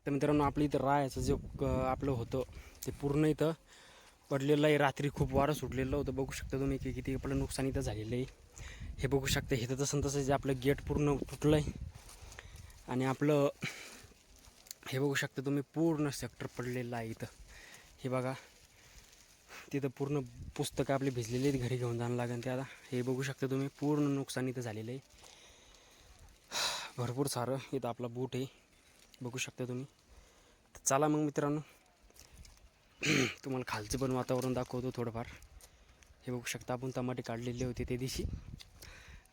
तर मित्रांनो आपलं इथं राहायचं जे आपलं होतं ते पूर्ण इथं पडलेलं आहे. रात्री खूप वारं सुटलेलं होतं. बघू शकता तुम्ही की किती आपलं नुकसान इथं झालेलं आहे. हे बघू शकता. हे तर तसं तसं जे आपलं गेट पूर्ण तुटलं आहे. आणि आपलं हे बघू शकता तुम्ही पूर्ण सेक्टर पडलेलं आहे इथं. हे बघा तिथं पूर्ण पुस्तकं आपली भिजलेली आहेत. घरी घेऊन जाणं लागेल ते आता. हे बघू शकता तुम्ही पूर्ण नुकसान इथं झालेलं आहे. भरपूर सारं इथं आपला बूट आहे. बघू शकता तुम्ही. चला मग मित्रांनो तुम्हाला खालचं पण वातावरण दाखवतो थोडंफार. हे बघू शकता आपण टमाटे काढलेले होते त्या दिवशी.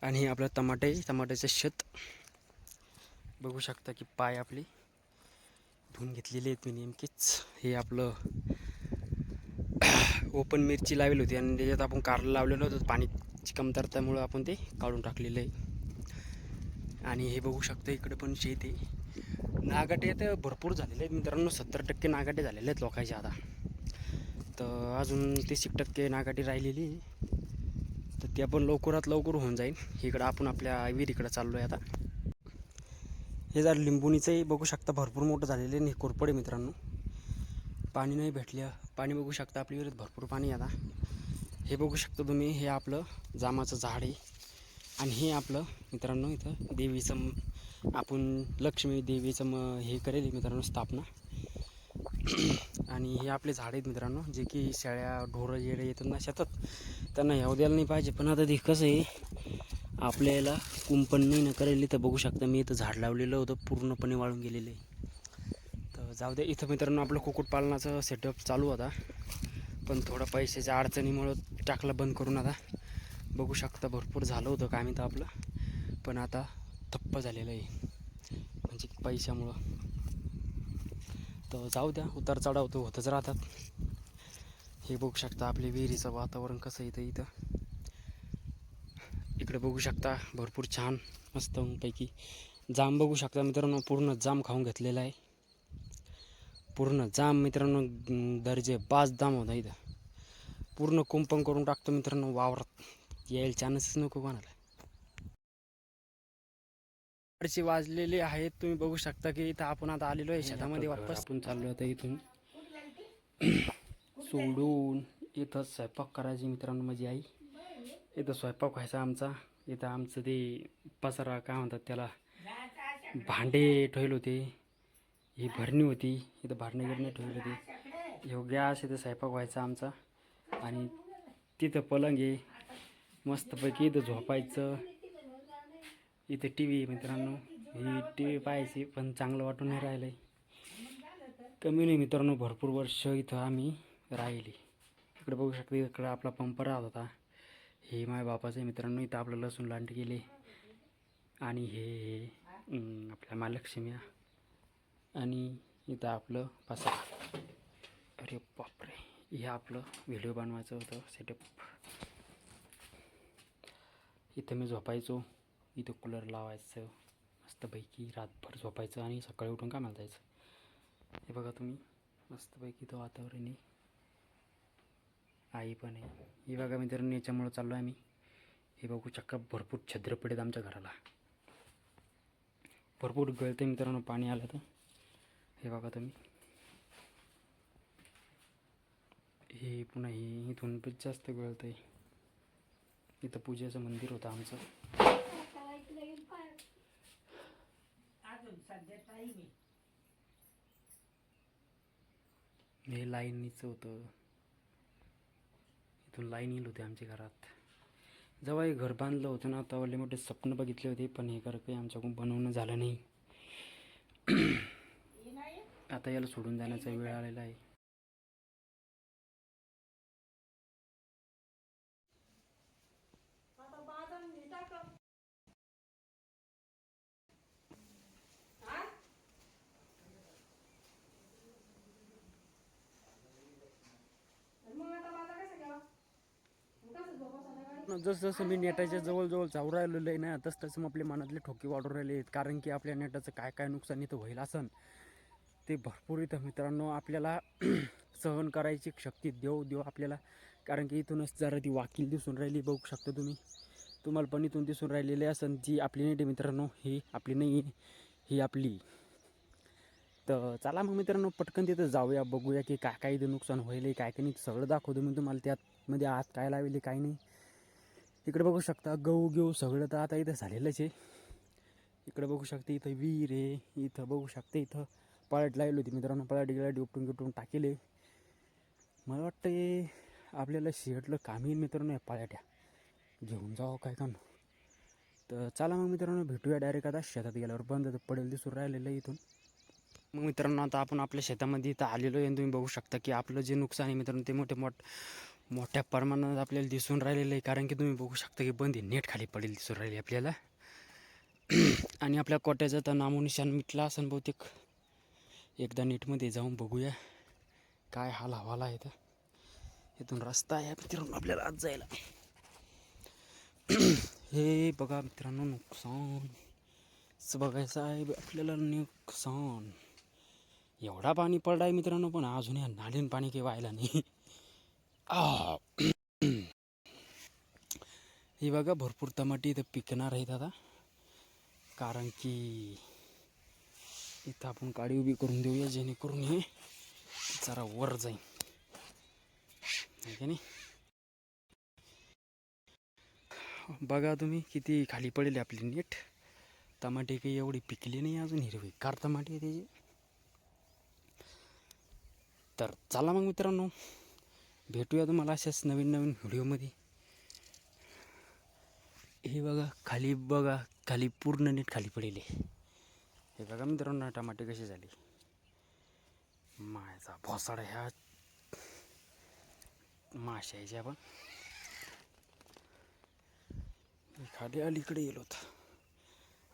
आणि हे आपलं टमाट्याचं शेत बघू शकता की पाय आपले धुवून घेतलेले आहेत मी नेमकेच. हे आपलं ओपन मिरची लावली होती आणि त्याच्यात आपण कारलं लावलेलं होतं. पाण्याची कमतरतेमुळं आपण ते काढून टाकलेलं आहे. आणि हे बघू शकता इकडे पण शेत आहे. नागाटे तर भरपूर झालेले आहेत मित्रांनो. 70% नागाटे झालेले आहेत लोकांचे आता. तर अजून 30% नागाटी राहिलेली. तर ते पण लवकरात लवकर होऊन जाईल. इकडं आपण आपल्या विहिरीकडं चाललो आहे आता. हे जर लिंबुणीचंही बघू शकता भरपूर मोठं झालेलं आहे. कोरपडे मित्रांनो पाणी नाही भेटलं. पाणी बघू शकता आपल्या विहिरीत भरपूर पाणी आता. हे बघू शकता तुम्ही हे आपलं जामाचं झाड आहे. आणि हे आपलं मित्रांनो इथं देवीचं आपण लक्ष्मी देवीचं हे करेल मित्रांनो स्थापना. आणि हे आपले झाड आहेत मित्रांनो जे की शेळ्या ढोरं येडे येतात ना शेतात त्यांना ह्याव द्यायला नाही पाहिजे. पण आता ते कसं आहे आपल्याला कुंपण नाही ना करेल. तर बघू शकता मी इथं झाड लावलेलं होतं पूर्णपणे वाळून गेलेलं आहे. तर जाऊ द्या. इथं मित्रांनो आपलं कुक्कुटपालनाचं सेटअप चालू होता. पण थोडं पैशाच्या अडचणीमुळं टाकलं बंद करून आता. बघू शकता भरपूर झालं होतं काम इथं आपलं. पण आता ठप्प झालेलं आहे म्हणजे पैशामुळं. तर जाऊ द्या. उतार चढाव तर होतच राहतात. हे बघू शकता आपल्या विहिरीचं वातावरण कसं येतं इथं. इकडे बघू शकता भरपूर छान मस्त पैकी जाम बघू शकता मित्रांनो. पूर्ण जाम खाऊन घेतलेला आहे. पूर्ण जाम मित्रांनो दर्जे 5 जाम होता इथं. पूर्ण कुंपण करून टाकतो मित्रांनो वावरात. यायला चान्सच नको कोणाला. वाजलेले आहेत तुम्ही बघू शकता की इथं आपण आता आलेलो आहे शेतामध्ये वापस. आपण चाललो आता इथून सोडून इथं स्वयंपाक करायची मित्रांनो माझी आई. इथं स्वयंपाक व्हायचा आमचा. इथं आमचं ते पसारा काय म्हणतात त्याला भांडे ठेवले होते. ही भरणी होती इथं भरणी गिरणी ठेवली होती. ह्यो गॅस इथं स्वयंपाक व्हायचा आमचा. आणि तिथं पलंग आहे मस्तपैकी. इथं झोपायचं. इथं टी व्ही मित्रांनो. ही टी व्ही पाहायची पण चांगलं वाटून नाही राहिलं आहे. कमी नाही मित्रांनो भरपूर वर्ष इथं आम्ही राहिली. इकडे बघू शकता इकडं आपला पंप राहत होता. हे माझ्या बापाचं मित्रांनो. इथं आपलं लसूण लांड गेले. आणि हे आपल्या महालक्ष्मी. आणि इथं आपलं पसारा. अरे बापरे. हे आपलं व्हिडिओ बनवायचं होतं सेटअप. इथं मी झोपायचो. इथं कूलर लावायचं मस्तपैकी रातभर झोपायचं आणि सकाळी उठून कामाला जायचं. हे बघा तुम्ही मस्तपैकी इथं वातावरण आहे. आई पण आहे. हे बघा मित्रांनो याच्यामुळं चाललो आहे आम्ही. हे बघू चक्क भरपूर छद्र पडेत आमच्या घराला. भरपूर गळते मित्रांनो पाणी आलं तर. हे बघा तुम्ही. हे पुन्हा हे इथून पण जास्त गळतं आहे. इथं पूजेचं मंदिर होतं आमचं. हे लाईनीचं होतं. इथून लाईन येईल होते आमच्या घरात. जेव्हा हे घर बांधलं होतं ना तेव्हा लय मोठे स्वप्न बघितले होते. पण हे घर काही आमच्याकडून बनवणं झालं नाही. आता याला सोडून जाण्याचा वेळ आलेला आहे. जसं जसं मी नेटाच्या जवळ जाऊ राहिलेलो आहे ना तसं तसं आपल्या मनातले ठोके वाढून राहिले आहेत. कारण की आपल्या नेटाचं काय काय नुकसान इथं होईल असन ते भरपूर इथं मित्रांनो आपल्याला सहन करायची शक्ती देव आपल्याला. कारण की इथूनच जरा ती वाकील दिसून राहिली बघू शकता तुम्ही. तुम्हाला पण इथून दिसून राहिलेली असन जी आपली नेट मित्रांनो. ही आपली नाही ही आपली तर चला मग मित्रांनो पटकन तिथं जाऊया, बघूया की काय काय इथं नुकसान होईल, काय काय नाही सगळं दाखवतो मी तुम्हाला. त्यातमध्ये आत काय लावले काय नाही. इकडे बघू शकता गहू घेऊ सगळं तर आता इथं झालेलंच आहे. इकडे बघू शकता इथं विहीर आहे, इथं बघू शकता इथं पळट लावली होती मित्रांनो, पळट गिळट उपटून गिटून टाकेले. मला वाटतं आपल्याला शेटलं काम येईल मित्रांनो, या पाळ्याट्या घेऊन जावं काय का. तर चला मग मित्रांनो भेटूया डायरेक्ट आता शेतात गेल्यावर. बंद तर पडेल दिसून राहिलेलं आहे इथून. मग मित्रांनो आता आपण आपल्या शेतामध्ये इथं आलेलो आहे आणि तुम्ही बघू शकता की आपलं जे नुकसान आहे मित्रांनो ते मोठ्या प्रमाणात आपल्याला दिसून राहिलेलं आहे. कारण की तुम्ही बघू शकता की बंदी नेट खाली पडेल दिसून राहिली आपल्याला. आणि आपल्या कोट्याचा तर नामोनिशान मिटला असेल बहुतेक. एकदा नेटमध्ये जाऊन बघूया काय हाल हवाला आहे. तर इथून रस्ता आहे मित्रांनो आपल्याला आज जायला. हे बघा मित्रांनो नुकसान बघायचं आहे आपल्याला. नुकसान एवढा पाणी पडलाय मित्रांनो, पण अजून या नालीन पाणी काही व्हायला नाही. हे बघा भरपूर टमाटे इथं पिकणार आहेत आता. कारण की इथं आपण काडी उभी करून देऊया जेणेकरून हे जरा वर जाईल की नाही. बघा तुम्ही किती खाली पडेल आपली नेट. टमाटे काही एवढी पिकली नाही अजून, हिरवी कार टमाटे त्याची. तर चला मग मित्रांनो भेटूया तुम्हाला अशाच नवीन नवीन व्हिडिओमध्ये. हे बघा खाली पूर्ण नेट खाली पडेल. हे बघा मित्रांनो टमाटे कसे झाले. मायचा भोसाडा ह्या माशायचे आपण खाली अलीकडे गेलो होतो.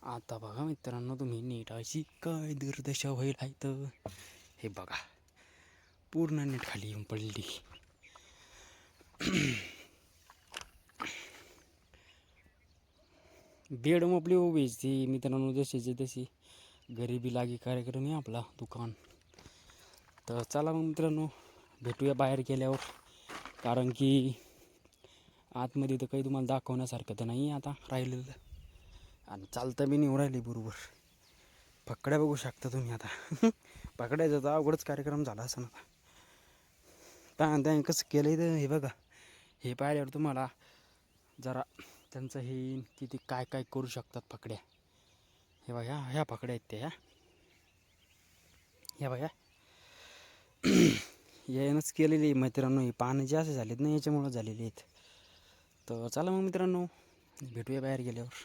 आता बघा मित्रांनो तुम्ही नीट अशी काय दुर्दशा होईल आहे. तर हे बघा पूर्ण नीट खाली येऊन पडली. बेड मोपली उभीच ती मित्रांनो, जशीची तशी गरिबी लागी कार्यक्रम आहे आपला दुकान. तर चला मग मित्रांनो भेटूया बाहेर गेल्यावर. कारण की आतमध्ये तर काही तुम्हाला दाखवण्यासारखं तर नाही आता राहिलेलं. आणि चालता बी नाही राहिली बरोबर. पकड्या बघू शकता तुम्ही आता. पकड्याचा तर अवघडच कार्यक्रम झाला असं ना. त्या कसं केलं आहे तर हे बघा. हे पाहिल्यावर तुम्हाला जरा त्यांचं हे किती काय काय करू शकतात पकड्या. हे बघा ह्या पकड्या आहेत त्या ह्या बघा. यानंच केलेली मित्रांनो. हे पानं जे असे झालेत ना याच्यामुळं झालेले आहेत. तर चला मग मित्रांनो भेटूया बाहेर गेल्यावर.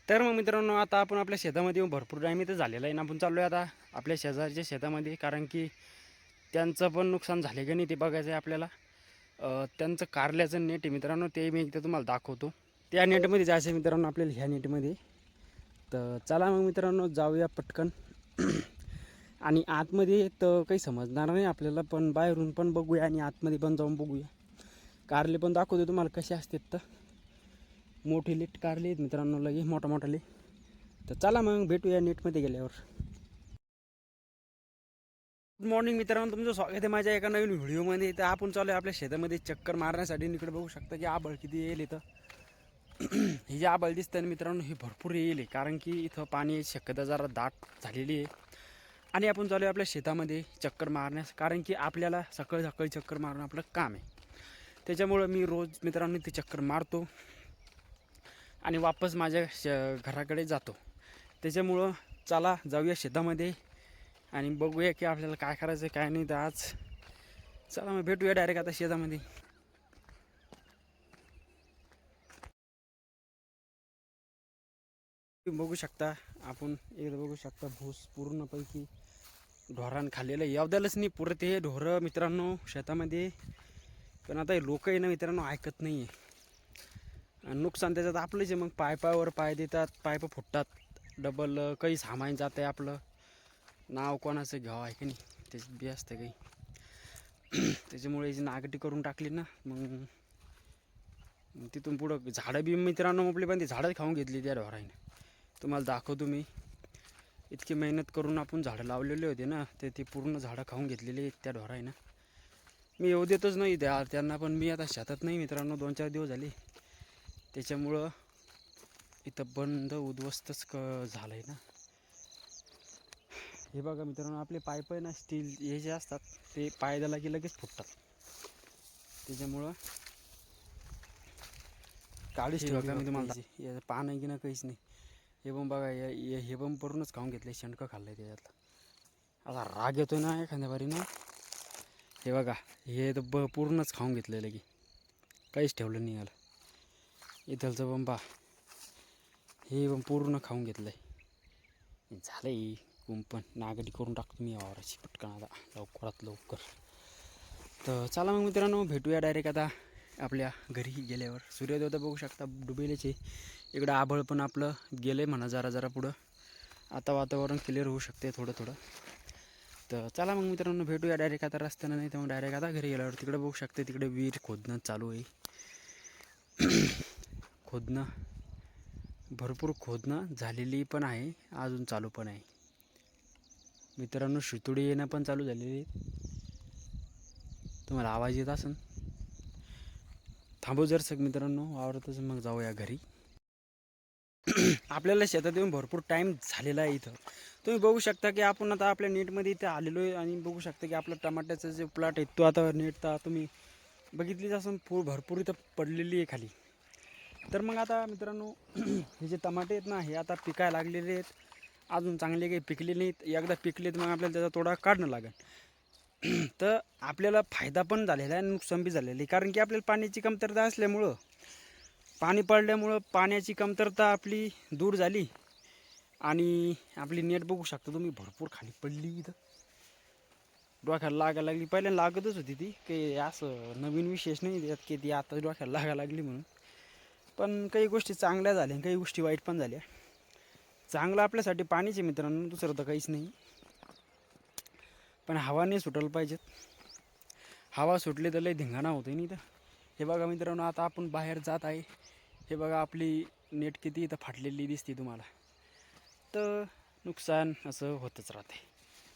तर मग मित्रांनो आता आपण आपल्या शेतामध्ये भरपूर टाईम इथं झालेला आहे ना. आपण चाललो आहे आता आपल्या शेजारच्या शेतामध्ये. कारण की त्यांचं पण नुकसान झाले का नाही ते बघायचं आहे आपल्याला. त्यांचं कारल्याचं नेट आहे मित्रांनो, ते मी एकदा तुम्हाला दाखवतो. त्या नेटमध्ये जायचं मित्रांनो आपल्याला, ह्या नेटमध्ये. तर चला मग मित्रांनो जाऊया पटकन. आणि आतमध्ये तर काही समजणार नाही आपल्याला, पण बाहेरून पण बघूया आणि आतमध्ये पण जाऊन बघूया. कारले पण दाखवतो तुम्हाला कसे असतात. तर मोठी लीट कारले आहेत मित्रांनो लगे मोठाले. तर चला मग भेटूया नेटमध्ये गेल्यावर. गुड मॉर्निंग मित्रांनो, तुमचं स्वागत आहे माझ्या एका नवीन व्हिडिओमध्ये. तर आपण चालू आहे आपल्या शेतामध्ये चक्कर मारण्यासाठी. इकडे बघू शकता की आबळ किती येईल इथं. हे जे आबळ दिसतं मित्रांनो हे भरपूर येईल, कारण की इथं पाणी शक्यता जरा दाट झालेली आहे. आणि आपण चालू आहे आपल्या शेतामध्ये चक्कर मारण्यास, कारण की आपल्याला सकाळी चक्कर मारणं आपलं काम आहे. त्याच्यामुळं मी रोज मित्रांनो ते चक्कर मारतो आणि वापस माझ्या घराकडे जातो. त्याच्यामुळं चला जाऊया शेतामध्ये आणि बघूया की आपल्याला काय करायचं काय नाही. तर आज चला मग भेटूया डायरेक्ट आता शेतामध्ये. बघू शकता आपण एकदा बघू शकता भूस पूर्णपैकी ढोरान खाल्लेलं यावद्यालाच नाही पुरत हे ढोरं मित्रांनो शेतामध्ये. पण आता हे लोक आहे ना मित्रांनो ऐकत नाही आहे. नुकसान त्याच्यात आपलंच आहे. मग पायपावर पाय देतात, पायप फुटतात, डबल काही सामान जात आहे आपलं. नाव कोणाचं घ्यावं आहे की नाही त्याच्यात बी असतं काही. त्याच्यामुळे याची नागटी करून टाकली ना. मग तिथून पुढं झाडं बी मित्रांनो आपली पण ती झाडं खाऊन घेतली त्या ढोराने. तुम्हाला दाखवतो मी. इतकी मेहनत करून आपण झाडं लावलेले होते ना, ते पूर्ण झाडं खाऊन घेतलेली आहेत त्या ढोराने. मी येऊ देतच नाही त्यांना. पण मी आता शेतात नाही मित्रांनो 2-4 दिवस झाले. त्याच्यामुळं इथं बंद उद्ध्वस्तच झालं आहे ना. हे बघा मित्रांनो, आपले पाईप आहे ना स्टील हे जे असतात ते पायाला की लगेच फुटतात, त्याच्यामुळं काळीच ठेवा का मी तुम्हाला. याचं पान आहे की ना काहीच नाही. हे पण बघा, हे पण पूर्णच खाऊन घेतलं, शेंडकं खाल्लं त्याच्यातलं. आता राग येतोय ना एखाद्या बारी ना. हे बघा, हे तर पूर्णच खाऊन घेतलेलं की काहीच ठेवलं नाही याला. इथलचं पण हे पण पूर्ण खाऊन घेतलंय. झालंय कुंपण नागडी करून टाकतो मी वावराची पटकन आता लवकरात लवकर. तर चला मग मित्रांनो, भेटूया डायरेक्ट आता आपल्या घरी गेल्यावर. सूर्योदय तर बघू शकता डुबेलेचे. इकडं आभळ पण आपलं गेलं म्हणा जरा जरा पुढं. आता वातावरण क्लिअर होऊ शकते थोडं थोडं. तर चला मग मित्रांनो, भेटूया डायरेक्ट आता रस्त्यानं, नाही तर मग डायरेक्ट आता घरी गेल्यावर. तिकडे बघू शकते, तिकडे विहीर खोदणं चालू आहे. खोदणं भरपूर खोदणं झालेली पण आहे, अजून चालू पण आहे मित्रांनो. शितोडी येणं पण चालू झालेली. तुम्हाला आवाज येत असेल. थांबू जर मित्रांनो वावरतच, मग जाऊया घरी. आपल्याला शेतात येऊन भरपूर टाईम झालेला आहे. इथं तुम्ही बघू शकता की आपण आता आपल्या नेटमध्ये इथे आलेलो आहे आणि बघू शकता की आपलं टमाट्याचं जे प्लॉट आहे तो आता नेट तर तुम्ही बघितलीच असून भरपूर इथं पडलेली आहे खाली. तर मग आता मित्रांनो, हे जे टमाटे आहेत ना हे आता पिकायला लागलेले आहेत. अजून चांगले काही पिकले नाहीत. एकदा पिकलेत मग आपल्याला त्याचा तोडा काढणं लागेल. तर आपल्याला फायदा पण झालेला आहे, नुकसान बी झालेलं आहे. कारण की आपल्याला पाण्याची कमतरता असल्यामुळं, पाणी पडल्यामुळं पाण्याची कमतरता आपली दूर झाली. आणि आपली नेट बघू शकता तुम्ही भरपूर खाली पडली. इथं डोक्याला लागायला लागली. पहिल्यांदा लागतच होती ती, काही असं नवीन विशेष नाही त्यात की ती आता डोक्याला लागायला लागली म्हणून. पण काही गोष्टी चांगल्या झाल्या, काही गोष्टी वाईट पण झाल्या. चांगलं आपल्यासाठी पाणीचे मित्रांनो, दुसरं तर काहीच नाही. पण हवा नाही सुटायला पाहिजेत. हवा सुटली तर लय धिंगाणा होतो नाही. तर हे बघा मित्रांनो, आता आपण बाहेर जात आहे. हे बघा आपली नेट किती इथं फाटलेली दिसते तुम्हाला. तर नुकसान असं होतच राहते.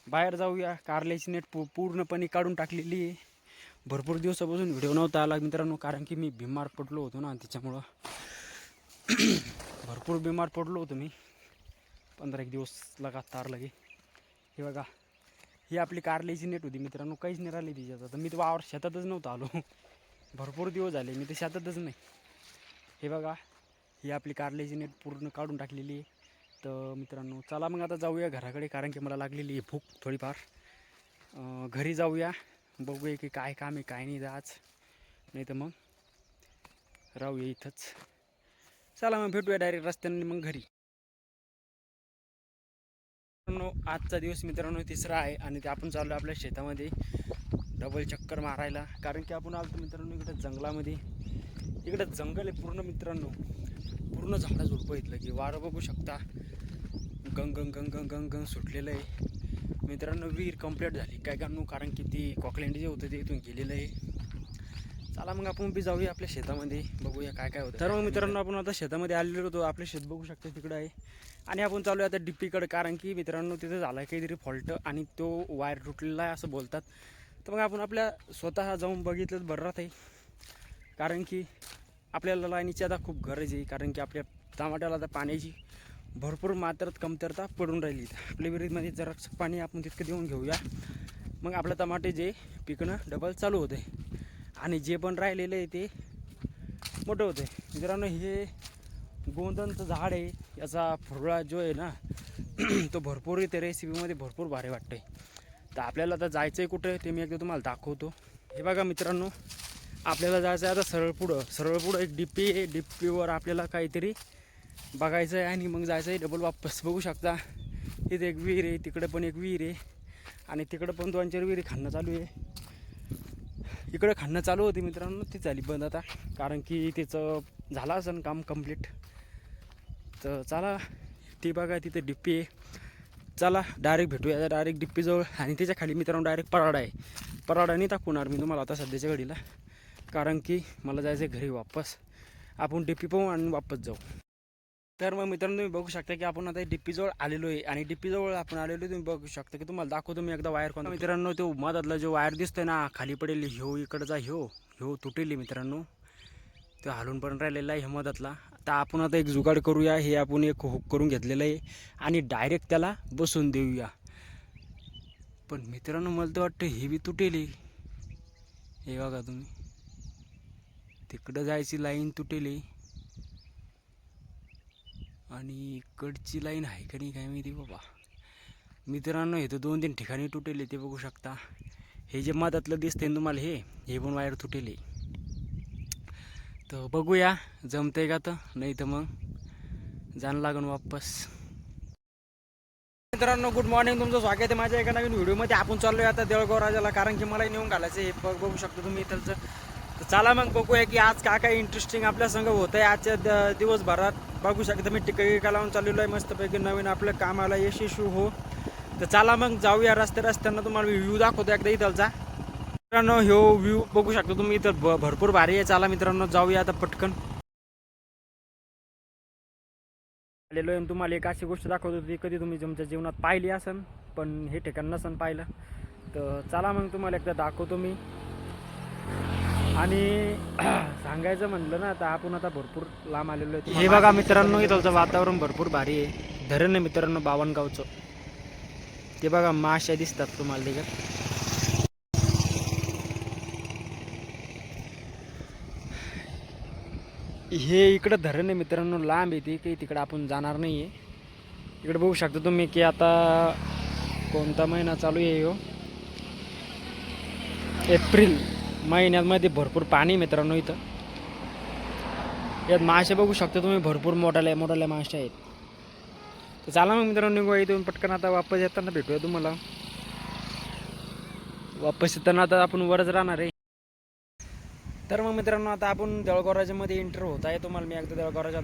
बाहेर जाऊया. कारल्याची नेट पूर्णपणे काढून टाकलेली आहे. भरपूर दिवसापासून व्हिडिओ नव्हता आला मित्रांनो, कारण की मी बिमार पडलो होतो ना, त्याच्यामुळं भरपूर बिमार पडलो होतो मी 15 दिवस लगातार लगे. हे बघा, ही आपली कारल्याची नेट होती मित्रांनो, काहीच नाही राहिली तिच्यात. आता मी तर वावर शेतातच नव्हतं आलो. भरपूर दिवस झाले मी तर शेतातच नाही. हे बघा, ही आपली कारल्याची नेट पूर्ण काढून टाकलेली आहे. तर मित्रांनो चला मग आता जाऊया घराकडे, कारण की मला लागलेली आहे भूक थोडीफार. घरी जाऊया, बघूया की काय काम आहे काय नाही आज, नाही तर मग राहूया इथंच. चला मग भेटूया डायरेक्ट रस्त्याने मग घरी. आजचा दिवस मित्रांनो तिसरा आहे आणि ते आपण चाललो आपल्या शेतामध्ये डबल चक्कर मारायला. कारण की आपण आलो मित्रांनो इकडे जंगलामध्ये. इकडे जंगल आहे पूर्ण मित्रांनो, पूर्ण झाडं झुडपं इथलं की वारं बघू शकता. गंग गंग गंग गंग गंग गंग सुटलेलं आहे मित्रांनो. विहीर कंप्लीट झाली काय काढू, कारण की ती कॉकलँड जे होतं ते इथून गेलेलं आहे. चला मग आपण बी जाऊया आपल्या शेतामध्ये, बघूया काय काय होतं. तर मग मित्रांनो आपण आता शेतामध्ये आलेलो होतो. आपले शेत बघू शकता तिकडं आहे आणि आपण चालू आहे आता डिप्पीकडे, कारण की मित्रांनो तिथं झाला आहे काहीतरी फॉल्ट आणि तो वायर तुटलेला आहे असं बोलतात. तर मग आपण आपल्या स्वतः जाऊन बघितलं बरं राहत आहे, कारण की आपल्याला लाईनीची आता खूप गरज आहे. कारण की आपल्या टमाट्याला आता पाण्याची भरपूर मात्रात कमतरता पडून राहिली. आपल्या विहिरीमध्ये जरा पाणी आपण तितकं देऊन घेऊया, मग आपलं टमाटे जे पिकणं डबल चालू होते आणि जे पण राहिलेलं आहे ते मोठं होतं. मित्रांनो हे गोंधनचं झाड आहे, याचा फुरळा जो आहे ना तो भरपूर इथे रेसिपीमध्ये भरपूर भारी वाटतं आहे. तर आपल्याला आता जायचं आहे कुठं ते मी एकदा तुम्हाला दाखवतो. हे बघा मित्रांनो, आपल्याला जायचं आहे आता सरळ पुढं एक डिप्पी आहे. डिप्पीवर आपल्याला काहीतरी बघायचं आहे आणि मग जायचं आहे डबल वापस. बघू शकता तिथे एक विहीर आहे, तिकडे पण एक विहीर आहे आणि तिकडं पण 2-4 विहिरी खाणं चालू आहे. इकडं खाणं चालू होती मित्रांनो, ती झाली बंद आता, कारण की तिचं झालं असं काम कंप्लीट. तर चला ती बघा तिथे डिप्पी आहे. चला डायरेक्ट भेटूया डायरेक्ट डिप्पीजवळ. आणि त्याच्या खाली मित्रांनो डायरेक्ट पराडा आहे. पराडा नाही दाखवणार मी तुम्हाला आता सध्याच्या घडीला, कारण की मला जायचं आहे घरी वापस. आपण डिप्पी पाहू आणि वापस जाऊ. तर मग मित्रांनो तुम्ही बघू शकता की आपण आता डिप्पीजवळ आलेलो आहे आणि डिप्पीजवळ आपण आलेलो तुम्ही बघू शकता की तुम्हाला दाखवतो मी एकदा वायर कोणता. मित्रांनो तो मधातला जो वायर दिसतोय ना खाली पडेल, ह्यो इकडचा ह्यो तुटेली मित्रांनो, तो हालून पण राहिलेला आहे मधातला. तर आपण आता एक जुगाड करूया. हे आपण एक हुक करून घेतलेलं आहे आणि डायरेक्ट त्याला बसून देऊया. पण मित्रांनो मला तर वाटतं हे बी तुटेल आहे. हे बघा तुम्ही, तिकडं जायची लाईन तुटेल आहे आणि इकडची लाईन आहे का नाही काय माहिती बाबा. मित्रांनो हे तर 2-3 ठिकाणी तुटेल आहे, ते बघू शकता. हे जे मधातलं दिसतंय तुम्हाला हे पण वायर तुटेल आहे. तर बघूया जमतंय का, तर नाही तर मग जाणं लागेल वापस. मित्रांनो गुड मॉर्निंग, तुमचं स्वागत आहे माझ्या एका नवीन व्हिडिओमध्ये. आपण चाललोय आता देऊळगाव राजाला, कारण की मला नेऊन घालायचं हे बघू शकतो तुम्ही इथलचं. तर चला मग बघूया की आज काय काय इंटरेस्टिंग आपल्या संग होत आहे आजच्या दिवसभरात. बघू शकता मी टिका लावून चाललेलो आहे मस्तपैकी, नवीन आपल्या कामाला यशस्वी हो. तर चला मग जाऊया रस्त्यानं तुम्हाला व्ह्यू दाखवतो एकदा इथलचा. मित्रांनो ह्यो व्ह्यू बघू शकता तुम्ही, इथं भरपूर भारी आहे. चला मित्रांनो जाऊया आता पटकन. आलेलो आहे तुम्हाला एक अशी गोष्ट दाखवत होती, कधी तुम्ही तुमच्या जीवनात पाहिली असन पण हे ठिकाण नसन पाहिलं. तर चला मग तुम्हाला एकदा दाखवतो मी. आणि सांगायचं म्हणलं ना तर आपण आता भरपूर लांब आलेलो आहे. हे बघा मित्रांनो इथलचं वातावरण भरपूर भारी आहे. धरण आहे मित्रांनो बावनगावचं. ते बघा माश्या दिसतात तुम्हाला तिकडे. हे इकडं धरण आहे मित्रांनो, लांब येते की तिकडं आपण जाणार नाही आहे. इकडे बघू शकता तुम्ही की आता कोणता महिना चालू आहे हो, एप्रिल महिन्यामध्ये भरपूर पाणी मित्रांनो इथं. यात मासे बघू शकता तुम्ही, भरपूर मोठाल्या मासे आहेत. तर चला मग मित्रांनो निघूया इथून पटकन. आता वापस येताना भेटूया तुम्हाला. वापस येताना आता आपण वरच राहणार आहे. तर मग मित्रांनो आता आपण देऊळगाव राजामध्ये एंटर होत आहे. तुम्हाला मी एकदा देऊळगाव राजात,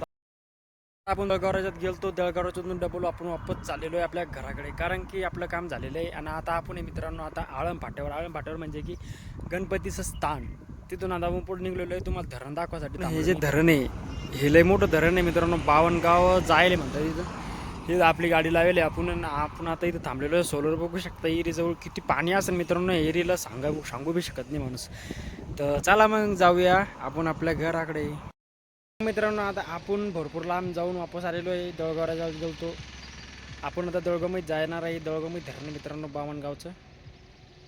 आपण देऊळगाव राजात गेलतो. देऊळगाव राजातून डबल आपण वापस चाललेलो आहे आपल्या घराकडे, कारण की आपलं काम झालेलं आहे. आणि आता आपण मित्रांनो आता आळम फाट्यावर म्हणजे की गणपतीचं स्थान, तिथून आता आपण पुढे निघलेलो आहे तुम्हाला धरण दाखवासाठी. हे जे धरण आहे हे लय मोठं धरण आहे मित्रांनो, बावनगाव जायला म्हणतात तिथं. हे आपली गाडी लावली आपण आता इथं थांबलेलो आहे. सोलर बघू शकता, एरीजवळ किती पाणी असेल मित्रांनो, एरीला सांगू बी शकत नाही माणूस. तर चला मग जाऊया आपण आपल्या घराकडे. मित्रांनो आता आपण भरपूर लांब जाऊन वापस आलेलो आहे. देऊळगाव राजाला गेलतो आपण, आता देऊळगावमध्ये जाणार आहे. देऊळगावमध्ये धरण मित्रांनो बावनगावचं.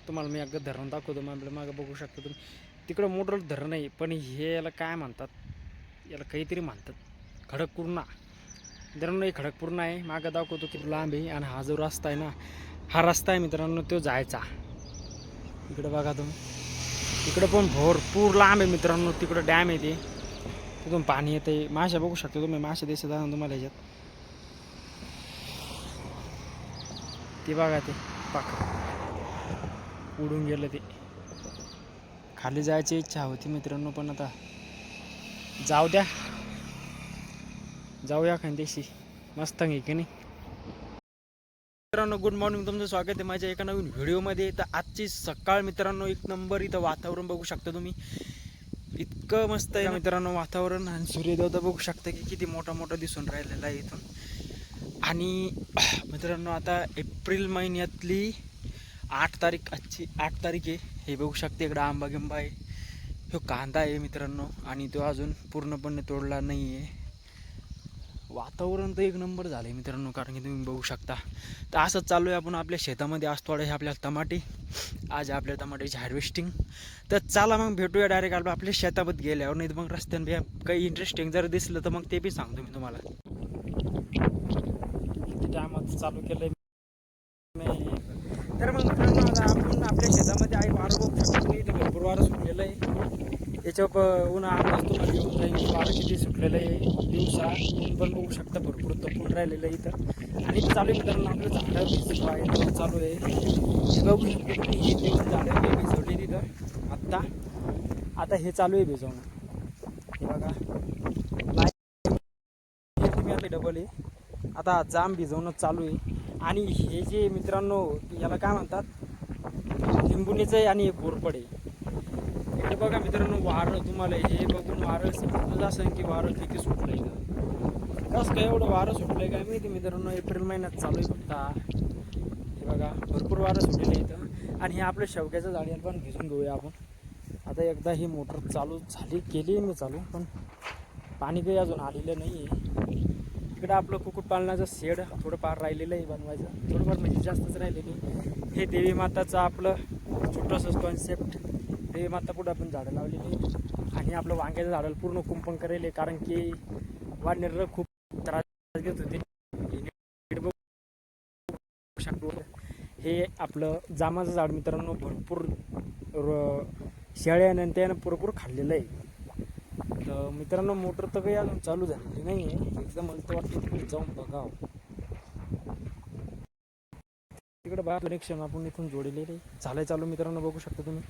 तुम्हाला मी एकदा धरण दाखवतो. मग आपल्या मागं बघू शकतो तुम्ही, तिकडं मोठं धरण आहे. पण हे याला काय म्हणतात, याला काहीतरी म्हणतात, खडकपूर्णा. मित्रांनो हे खडकपूर्णा आहे. मागं दाखवतो किती लांब आहे. आणि हा जो रस्ता आहे ना, हा रस्ता आहे मित्रांनो तो जायचा. इकडं बघा तुम्ही, इकडं पण भरपूर लांब आहे मित्रांनो. तिकडं डॅम आहे, ते तिथून पाणी येते. मासे बघू शकतो तुम्ही, मासे दिसत आहे तुम्हाला ह्याच्यात. ते बघा ते पाक उडून गेलं. ते खाली जायची इच्छा होती मित्रांनो, पण आता जाऊ द्या, जाऊया खानदेशी मस्त आहे की नाही. मित्रांनो गुड मॉर्निंग, तुमचं स्वागत आहे माझ्या एका नवीन व्हिडिओमध्ये. तर आजची सकाळ मित्रांनो एक नंबर. इथं वातावरण बघू शकता तुम्ही, इतकं मस्त आहे मित्रांनो वातावरण. आणि सूर्योदय बघू शकता की किती मोठा दिसून राहिलेला आहे इथून. आणि मित्रांनो आता एप्रिल महिन्यातली 8 तारीख, आजची 8 तारीख आहे. हे बघू शकते इकडं आंबा गिंबा आहे, तो कांदा आहे मित्रांनो. आणि तो अजून पूर्णपणे तोडला नाही आहे. वातावरण तर एक नंबर झालं आहे मित्रांनो, कारण की तुम्ही बघू शकता. तर असंच चालू आहे आपण आपल्या शेतामध्ये. आज थोडे आपल्या टमाटे, आज आपल्या टमाट्याची हार्वेस्टिंग. तर चला मग भेटूया डायरेक्ट आपल्या शेतामध्ये गेल्यावर. नाही तर मग रस्त्याने काही इंटरेस्टिंग जर दिसलं तर मग ते बी सांगतो मी तुम्हाला. टायमात चालू केलं तर मग मित्रांनो आता आपण आपल्या शेतामध्ये आहे. वारं बघू शकतो इथं भरपूर वारं सुटलेलं आहे. याच्यावर उन्हाळा तुम्हाला येऊन जाईल. वारं किती सुटलेलं आहे दिवसा, ऊन पण बघू शकता भरपूर तपून राहिलेलं आहे इथं. आणि चालू आहे मित्रांनो आपलं झाडं भिजवा आहे चालू आहे. हे बघू शकतो तुम्ही, हे देऊन झाडं हे भिजवले तिथं आता हे चालू आहे भिजवणं. हे बघा तुम्ही आता डबल आहे. आता जाम भिजवणं चालू आहे. आणि हे जे मित्रांनो याला काय म्हणतात, लिंबुणीचं आहे आणि हे कोरपड आहे. इकडे बघा मित्रांनो वारं, तुम्हाला हे बघून वारं समजत असेल की वारं किती सुटलंय का. कसं काय एवढं वारं सुटलंय काय माहिती मित्रांनो. एप्रिल महिन्यात चालू आहे फक्त. हे बघा भरपूर वारं सुटलेलं आहे इथं. आणि हे आपलं शेवग्याचं झाड याला पण भिजून घेऊया आपण. आता एकदा ही मोटर चालू झाली, केली मी चालू, पण पाणी काही अजून आलेलं नाही आहे. इकडं आपलं कुक्कुटपालनाचं शेड थोडंफार राहिलेलं आहे बनवायचं, थोडंफार म्हणजे जास्तच राहिलेलं आहे. हे देवी माताचं आपलं छोटंसं कॉन्सेप्ट. देवी माता पुढे आपण झाडं लावलेली आणि आपलं वांग्याचं झाडाला पूर्ण कुंपण करेल, कारण की वानर खूप त्रास देत होते. हे आपलं जामाचं झाड मित्रांनो भरपूर शेळ्यानं त्यानं भरपूर खाल्लेलं आहे. तर मित्रांनो मोटर तर काही अजून चालू झालेली नाही आहे. एकदम मला तर वाटतं तिकडे जाऊन बघावं. तिकडे बघा कनेक्शन आपण इथून जोडलेले झालंय चालू मित्रांनो, बघू शकता तुम्ही.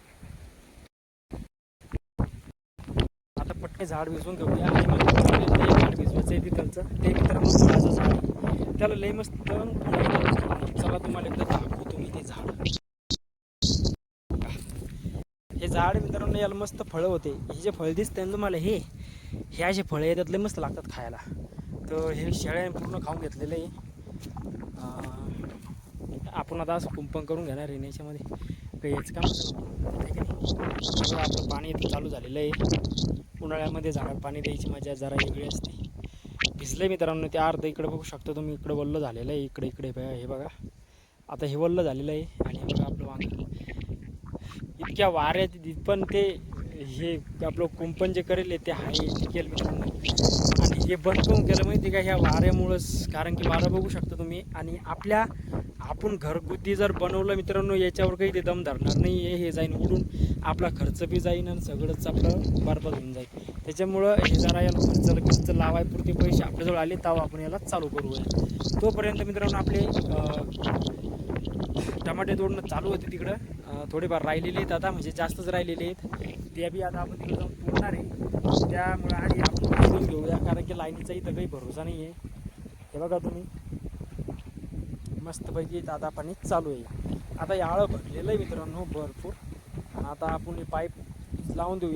आता पटके झाड भिजवून घेऊया आणि मग झाड भिजवायचं आहे तिथलचं. ते मित्रांनो फळाचं झाड, त्याला लई मस्त चला तुम्हाला एकदा दाखवतो मी ते झाड. हे झाड मित्रांनो याला मस्त फळं होते. हे जे फळ दिसते ना तुम्हाला, हे असे फळं येतात, लई मस्त लागतात खायला. तर हे शेळ्याने पूर्ण खाऊन घेतलेलं आहे. आपण आता असं कुंपण करून घेणार आहे याच्यामध्ये काही याचं काम सगळं. आपलं पाणी इथं चालू झालेलं आहे. उन्हाळ्यामध्ये झाडाला पाणी द्यायची मजा जरा वेगळी असते. भिजले मित्रांनो ते अर्ध. इकडे बघू शकतो तुम्ही, इकडे वल्ल झालेलं आहे. इकडे हे बघा, आता हे वल्ल झालेलं आहे. आणि हे बघा आपलं वांग इतक्या वाऱ्यात पण ते हे आपलं कुंपण जे करेल ते आहे टिकेल मित्रांनो. आणि हे बंद करून केलं माहिती का, ह्या वाऱ्यामुळंच. कारण की वारं बघू शकता तुम्ही. आणि आपण घरगुती जर बनवलं मित्रांनो, याच्यावर काही ते दम धरणार नाही आहे. हे जाईन उडून, आपला खर्च बी जाईन आणि सगळंच आपलं बरबाद होऊन जाईल. त्याच्यामुळं हे जरा याला खर्च लावायपुरते पैसे आपल्याजवळ आले तेव्हा आपण याला चालू करूया. तोपर्यंत मित्रांनो आपले टमाटे तोडणं चालू होते तिकडं. थोडेफार राहिलेले आहेत आता, म्हणजे जास्तच राहिलेले आहेत. ते बी आता आपण तिकडे जाऊन तोडणार आहे. त्यामुळे आधी आपण तोडून घेऊया, कारण की लाईनीचा इथं काही भरोसा नाही आहे. हे बघा तुम्ही, मस्तपैकी दादा पाणी चालू आहे. आता याळं भरलेलं आहे मित्रांनो भरपूर. आणि आता आपण हे पाईप लावून देऊ.